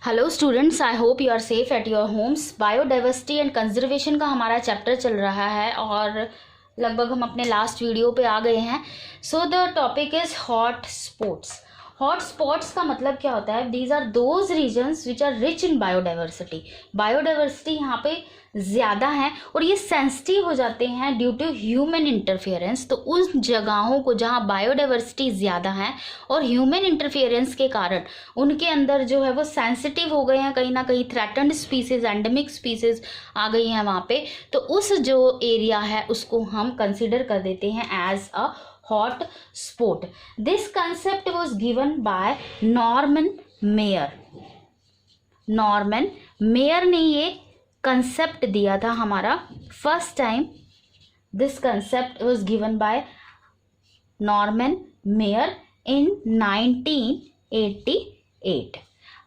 Hello students, I hope you are safe at your homes. Biodiversity and conservation का हमारा chapter चल रहा है और लगभग हम अपने लास्ट वीडियो पे आ गए हैं। So the topic is hot spots. Hot spots का मतलब क्या होता है? These are those regions which are rich in biodiversity. Biodiversity यहाँ पे ज़्यादा है और ये सेंसिटिव हो जाते हैं ड्यू टू ह्यूमन इंटरफेरेंस। तो उन जगहों को जहाँ बायोडाइवर्सिटी ज़्यादा है और ह्यूमन इंटरफेरेंस के कारण उनके अंदर जो है वो सेंसिटिव हो गए हैं, कहीं ना कहीं थ्रेटन्ड स्पीसीज, एंडेमिक स्पीसीज आ गई हैं वहाँ पे। तो उस जो एरिया है उसको हम कंसिडर कर देते हैं as a hot spot. This concept was given by Norman Myers. Norman Myers ने ये कंसेप्ट दिया था हमारा first time. This concept was given by Norman Myers in 1988।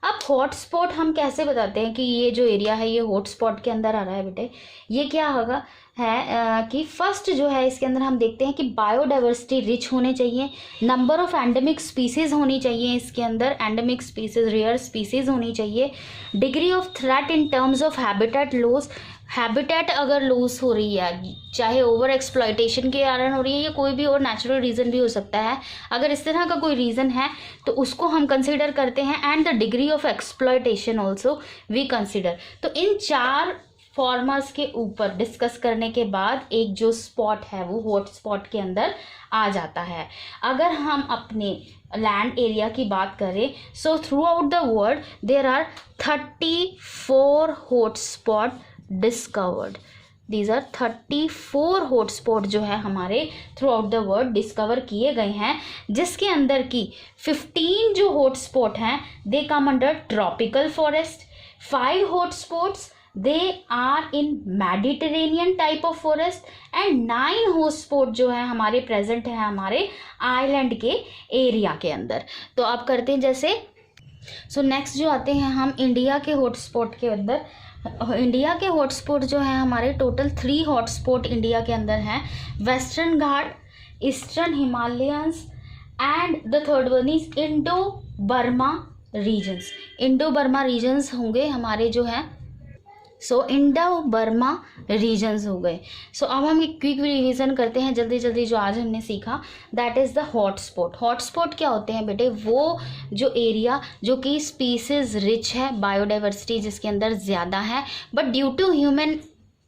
अब हॉटस्पॉट हम कैसे बताते हैं कि ये जो एरिया है ये हॉटस्पॉट के अंदर आ रहा है बेटे? ये क्या होगा है कि फर्स्ट जो है इसके अंदर हम देखते हैं कि बायोडाइवर्सिटी रिच होने चाहिए, नंबर ऑफ एंडेमिक स्पीसीज होनी चाहिए, इसके अंदर एंडेमिक स्पीसीज, रेयर स्पीसीज होनी चाहिए, degree of threat in terms of habitat loss. Habitat अगर लॉस हो रही है, चाहे ओवर एक्सप्लॉयटेशन के कारण हो रही है या कोई भी और नेचुरल रीज़न भी हो सकता है, अगर इस तरह का कोई रीज़न है तो उसको हम कंसिडर करते हैं। And the degree of exploitation also we consider. तो इन चार फॉर्मर्स के ऊपर डिस्कस करने के बाद एक जो स्पॉट है वो हॉट स्पॉट के अंदर आ जाता है। अगर हम अपने लैंड एरिया की बात करें, so throughout the world there are 34 hot spot discovered. These are 34 hot spot जो है हमारे throughout the world discover किए गए हैं, जिसके अंदर की 15 जो हॉट स्पॉट हैं they come under tropical forest. 5 hot spots they are in Mediterranean type of forest and 9 hot spot जो है हमारे प्रेजेंट है हमारे आइलैंड के एरिया के अंदर। तो आप करते हैं जैसे नेक्स्ट जो आते हैं हम इंडिया के हॉट स्पॉट के अंदर। इंडिया के हॉटस्पॉट जो है हमारे टोटल 3 हॉटस्पॉट इंडिया के अंदर हैं। Western Ghat, Eastern Himalayas and the third one is Indo Burma regions. Indo Burma regions होंगे हमारे जो है, इंडो बर्मा रीजन्स हो गए। अब हम एक क्विक रिवीजन करते हैं जल्दी जल्दी जो आज हमने सीखा। That is the hotspot. Hotspot क्या होते हैं बेटे? वो जो एरिया जो कि स्पीसीज रिच है, बायोडाइवर्सिटी जिसके अंदर ज़्यादा है, but due to human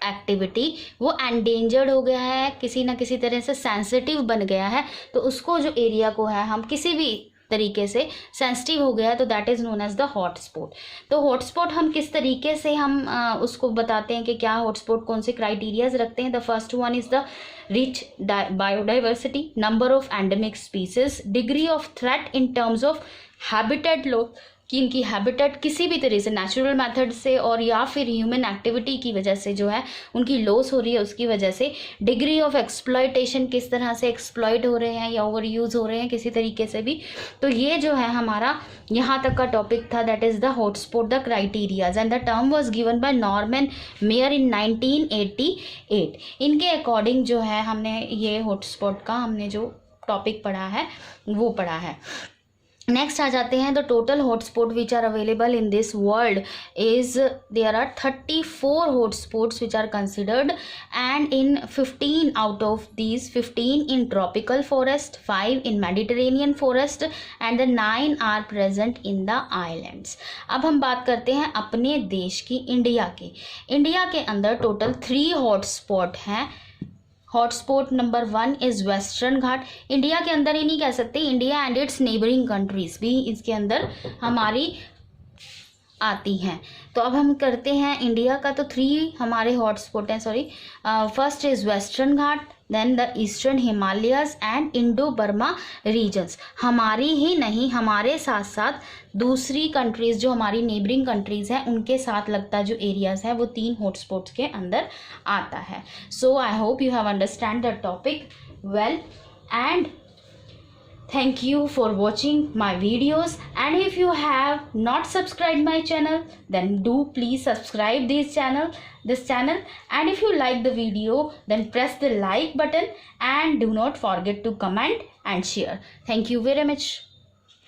activity वो एंडेंजर्ड हो गया है, किसी ना किसी तरह से सेंसिटिव बन गया है। तो उसको जो एरिया को है हम किसी भी तरीके से सेंसिटिव हो गया है तो that is known as the hotspot. तो हॉटस्पॉट हम किस तरीके से हम उसको बताते हैं कि क्या हॉटस्पॉट कौन से क्राइटेरियाज रखते हैं? The first one is the rich biodiversity, number of endemic species, degree of threat in terms of habitat loss, कि इनकी हैबिटेट किसी भी तरह से नेचुरल मेथड से और या फिर ह्यूमन एक्टिविटी की वजह से जो है उनकी लॉस हो रही है, उसकी वजह से। डिग्री ऑफ एक्सप्लॉयटेशन, किस तरह से एक्सप्लॉयट हो रहे हैं या ओवर यूज़ हो रहे हैं किसी तरीके से भी। तो ये जो है हमारा यहाँ तक का टॉपिक था, that is the hotspot, the criterias and the term was given by Norman Myers in 1988। इनके अकॉर्डिंग जो है हमने ये हॉटस्पॉट का हमने जो टॉपिक पढ़ा है वो पढ़ा है। नेक्स्ट आ जाते हैं, the total hotspot which are available in this world is there are 34 hotspots which are considered and in 15 out of these 15 in tropical forest, 5 in Mediterranean forest and the 9 are present in the islands. अब हम बात करते हैं अपने देश की, India की। India के अंदर टोटल 3 हॉटस्पॉट हैं। Hotspot number 1 is Western Ghat. India के अंदर ही नहीं कह सकते, India and it's neighbouring countries भी इसके अंदर हमारी आती हैं। तो अब हम करते हैं इंडिया का, तो 3 हमारे हॉटस्पॉट हैं, sorry. First is Western Ghat, then the Eastern Himalayas and Indo Burma regions. हमारी ही नहीं, हमारे साथ साथ दूसरी कंट्रीज़ जो हमारी नेबरिंग कंट्रीज़ हैं उनके साथ लगता जो एरियाज़ है वो 3 हॉटस्पॉट्स के अंदर आता है। So I hope you have understand the topic well and thank you for watching my videos, and if you have not subscribed my channel then do please subscribe this channel, and if you like the video then press the like button and do not forget to comment and share. Thank you very much.